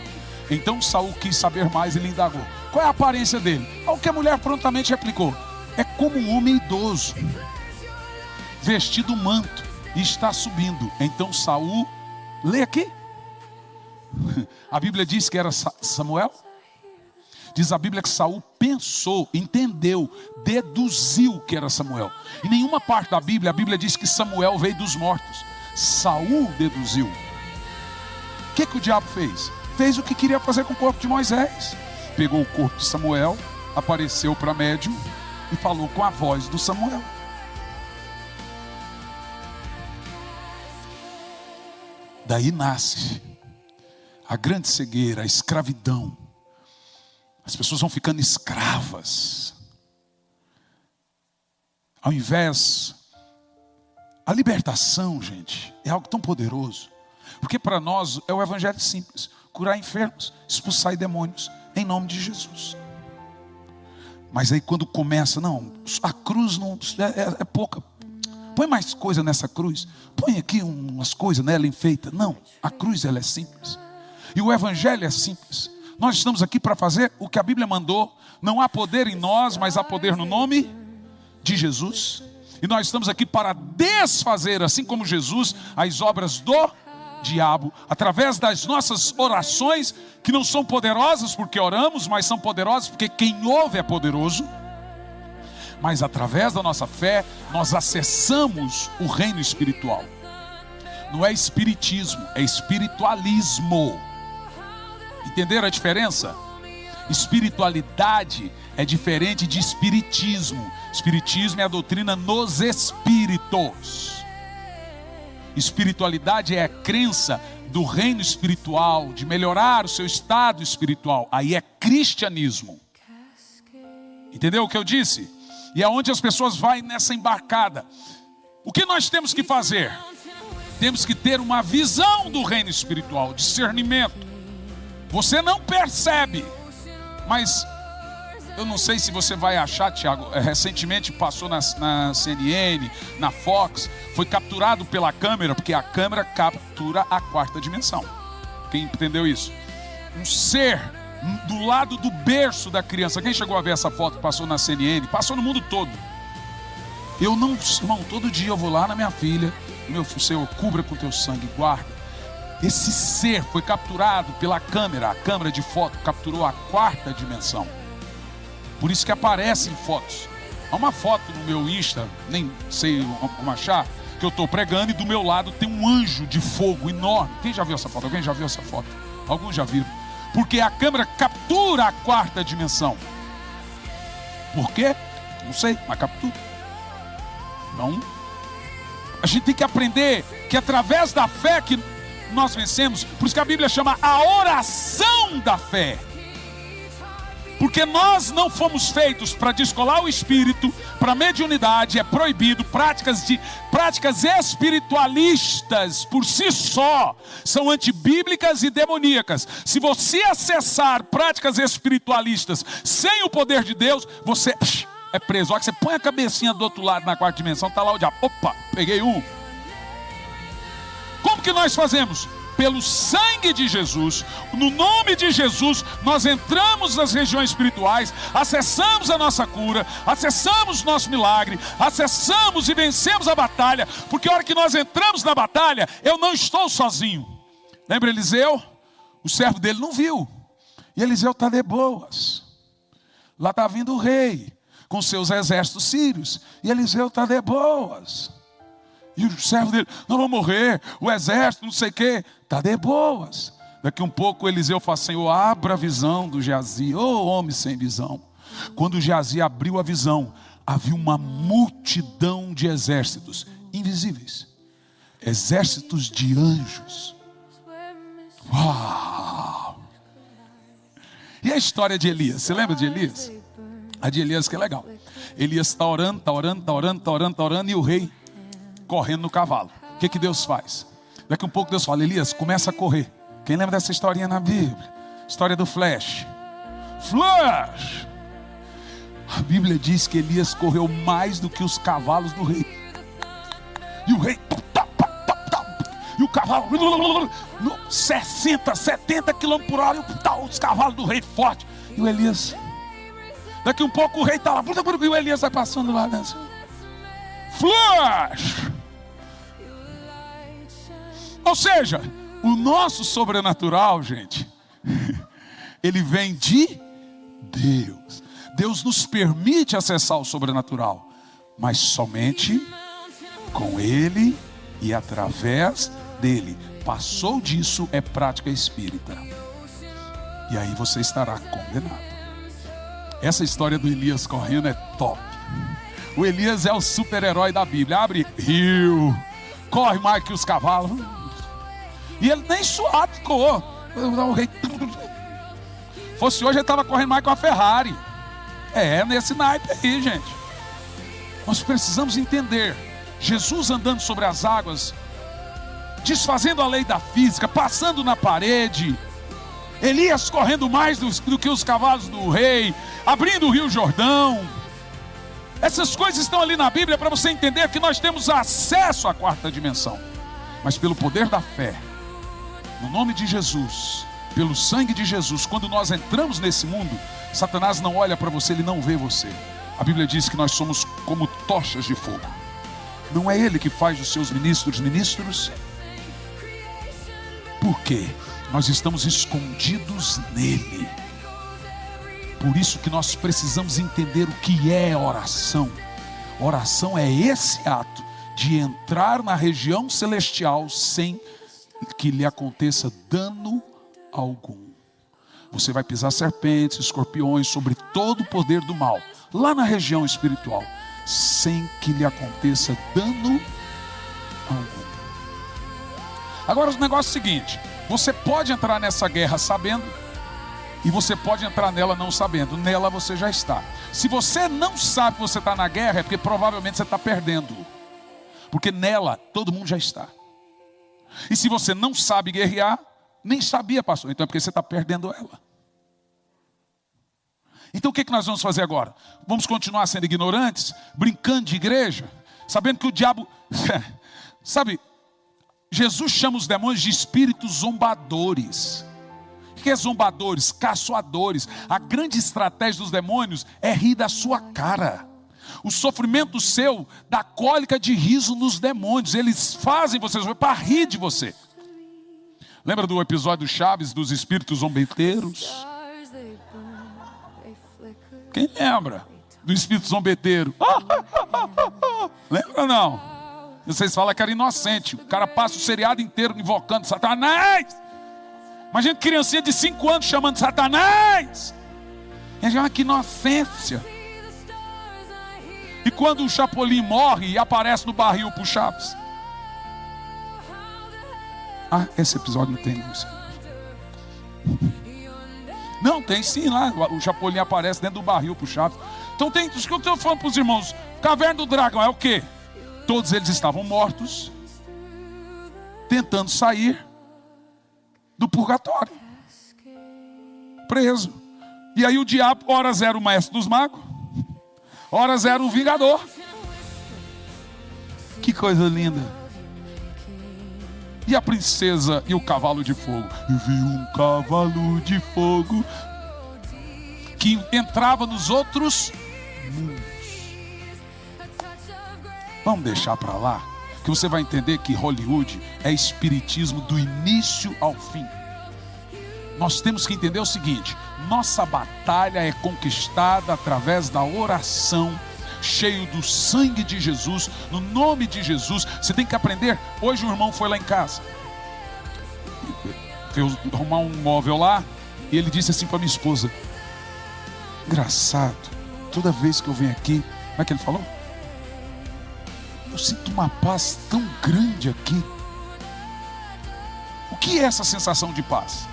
Então Saul quis saber mais e lhe indagou: qual é a aparência dele? Ao que a mulher prontamente replicou: é como um homem idoso, vestido manto, e está subindo. Então Saul, lê aqui. A Bíblia diz que era Samuel. Diz a Bíblia que Saul pensou, entendeu, deduziu que era Samuel. Em nenhuma parte da Bíblia, a Bíblia diz que Samuel veio dos mortos. Saul deduziu. O que o diabo fez? Fez o que queria fazer com o corpo de Moisés. Pegou o corpo de Samuel, apareceu para médium e falou com a voz do Samuel. Daí nasce a grande cegueira, a escravidão. As pessoas vão ficando escravas. Ao invés... A libertação, gente, é algo tão poderoso. Porque para nós é o evangelho simples: curar enfermos, expulsar demônios, em nome de Jesus. Mas aí quando começa, não, a cruz não é pouca. Põe mais coisa nessa cruz. Põe aqui umas coisas nela, enfeita. Não, a cruz ela é simples. E o evangelho é simples. Nós estamos aqui para fazer o que a Bíblia mandou. Não há poder em nós, mas há poder no nome de Jesus. E nós estamos aqui para desfazer, assim como Jesus, as obras do diabo, através das nossas orações, que não são poderosas porque oramos, mas são poderosas porque quem ouve é poderoso. Mas através da nossa fé, nós acessamos o reino espiritual. Não é espiritismo, é espiritualismo. Entenderam a diferença? Espiritualidade é diferente de espiritismo. Espiritismo é a doutrina nos espíritos. Espiritualidade é a crença do reino espiritual, de melhorar o seu estado espiritual. Aí é cristianismo. Entendeu o que eu disse? E é onde as pessoas vão nessa embarcada. O que nós temos que fazer? Temos que ter uma visão do reino espiritual, discernimento. Você não percebe, mas Eu não sei se você vai achar, Tiago, recentemente passou na CNN, na Fox, foi capturado pela câmera, porque a câmera captura a quarta dimensão. Quem entendeu isso? Um ser do lado do berço da criança. Quem chegou a ver essa foto que passou na CNN? Passou no mundo todo. Eu não, irmão, todo dia eu vou lá na minha filha, meu Senhor, cubra com teu sangue, guarda. Esse ser foi capturado pela câmera, a câmera de foto capturou a quarta dimensão. Por isso que aparece em fotos. Há uma foto no meu Insta, nem sei como achar, que eu estou pregando e do meu lado tem um anjo de fogo enorme. Quem já viu essa foto? Alguém já viu essa foto? Alguns já viram. Porque a câmera captura a quarta dimensão. Por quê? Não sei, mas captura. Então, a gente tem que aprender que através da fé que nós vencemos, por isso que a Bíblia chama a oração da fé. Porque nós não fomos feitos para descolar o espírito, para mediunidade, é proibido. Práticas espiritualistas por si só são antibíblicas e demoníacas. Se você acessar práticas espiritualistas sem o poder de Deus, você é preso. Olha que você põe a cabecinha do outro lado na quarta dimensão, está lá o diabo. Opa, peguei um. Como que nós fazemos? Pelo sangue de Jesus, no nome de Jesus, nós entramos nas regiões espirituais, acessamos a nossa cura, acessamos o nosso milagre, acessamos e vencemos a batalha, porque a hora que nós entramos na batalha, eu não estou sozinho. Lembra Eliseu? O servo dele não viu, e Eliseu está de boas. Lá está vindo o rei, com seus exércitos sírios, e Eliseu está de boas. E o servo dele, não vou morrer, o exército, não sei o quê, está de boas. Daqui um pouco Eliseu fala, Senhor, abra a visão do Geazi, ô homem sem visão. Quando o Geazi abriu a visão, havia uma multidão de exércitos invisíveis. Exércitos de anjos. Uau! E a história de Elias, você lembra de Elias? A de Elias que é legal. Elias está orando, e o rei correndo no cavalo. O que Deus faz? Daqui um pouco Deus fala, Elias, começa a correr. Quem lembra dessa historinha na Bíblia? História do Flash. Flash! A Bíblia diz que Elias correu mais do que os cavalos do rei. E o rei, e o cavalo, 60, 70 km por hora, e os cavalos do rei forte. E o Elias, daqui um pouco o rei está lá, e o Elias vai passando lá, né? Flash! Ou seja, o nosso sobrenatural, gente, ele vem de Deus. Deus nos permite acessar o sobrenatural, mas somente com Ele e através dele. Passou disso, é prática espírita. E aí você estará condenado. Essa história do Elias correndo é top. O Elias é o super-herói da Bíblia. Abre rio, corre mais que os cavalos. E ele nem suado ficou. O rei, fosse hoje ele estava correndo mais com a Ferrari. É nesse naipe aí, gente. Nós precisamos entender. Jesus andando sobre as águas, desfazendo a lei da física, passando na parede. Elias correndo mais do que os cavalos do rei, abrindo o rio Jordão. Essas coisas estão ali na Bíblia para você entender que nós temos acesso à quarta dimensão. Mas pelo poder da fé, no nome de Jesus, pelo sangue de Jesus, quando nós entramos nesse mundo, Satanás não olha para você, ele não vê você. A Bíblia diz que nós somos como tochas de fogo. Não é ele que faz os seus ministros. Por quê? Nós estamos escondidos nele. Por isso que nós precisamos entender o que é oração. Oração é esse ato de entrar na região celestial sem que lhe aconteça dano algum. Você vai pisar serpentes, escorpiões, sobre todo o poder do mal, lá na região espiritual, sem que lhe aconteça dano algum. Agora o negócio é o seguinte: você pode entrar nessa guerra sabendo, e você pode entrar nela não sabendo. Nela você já está. Se você não sabe que você está na guerra, é porque provavelmente você está perdendo. Porque nela todo mundo já está. E se você não sabe guerrear, nem sabia, pastor, então é porque você está perdendo ela. Então o que nós vamos fazer agora? Vamos continuar sendo ignorantes, brincando de igreja, sabendo que o diabo... Sabe, Jesus chama os demônios de espíritos zombadores. O que é zombadores? Caçoadores. A grande estratégia dos demônios é rir da sua cara. O sofrimento seu dá cólica de riso nos demônios. Eles fazem você sofrer para rir de você. Lembra do episódio do Chaves dos espíritos zombeteiros? Quem lembra do espírito zombeteiro? Lembra ou não? Vocês falam que era inocente. O cara passa o seriado inteiro invocando Satanás. Imagina criancinha de 5 anos chamando Satanás. E já que inocência. E quando o Chapolin morre e aparece no barril pro Chaves? Ah, esse episódio não tem, não, tem sim lá. O Chapolin aparece dentro do barril pro Chaves. Então tem, isso que eu estou falando para os irmãos. Caverna do Dragão é o quê? Todos eles estavam mortos, tentando sair do purgatório, preso. E aí o diabo, horas era o mestre dos magos, horas era o vingador. Que coisa linda. E a princesa e o cavalo de fogo? Eu vi um cavalo de fogo que entrava nos outros mundos. Vamos deixar para lá, que você vai entender que Hollywood é espiritismo do início ao fim. Nós temos que entender o seguinte: nossa batalha é conquistada através da oração, cheio do sangue de Jesus, no nome de Jesus. Você tem que aprender. Hoje um irmão foi lá em casa, fez arrumar um móvel lá, e ele disse assim para minha esposa: engraçado, toda vez que eu venho aqui, como é que ele falou? Eu sinto uma paz tão grande aqui. O que é essa sensação de paz?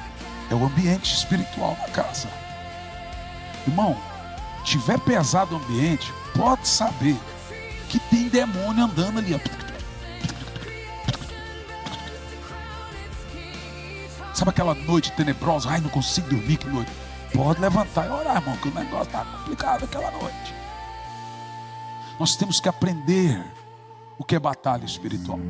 É o ambiente espiritual da casa. Irmão, tiver pesado o ambiente, pode saber que tem demônio andando ali. Sabe aquela noite tenebrosa? Ai, não consigo dormir, que noite. Pode levantar e orar, irmão, que o negócio está complicado aquela noite. Nós temos que aprender o que é batalha espiritual.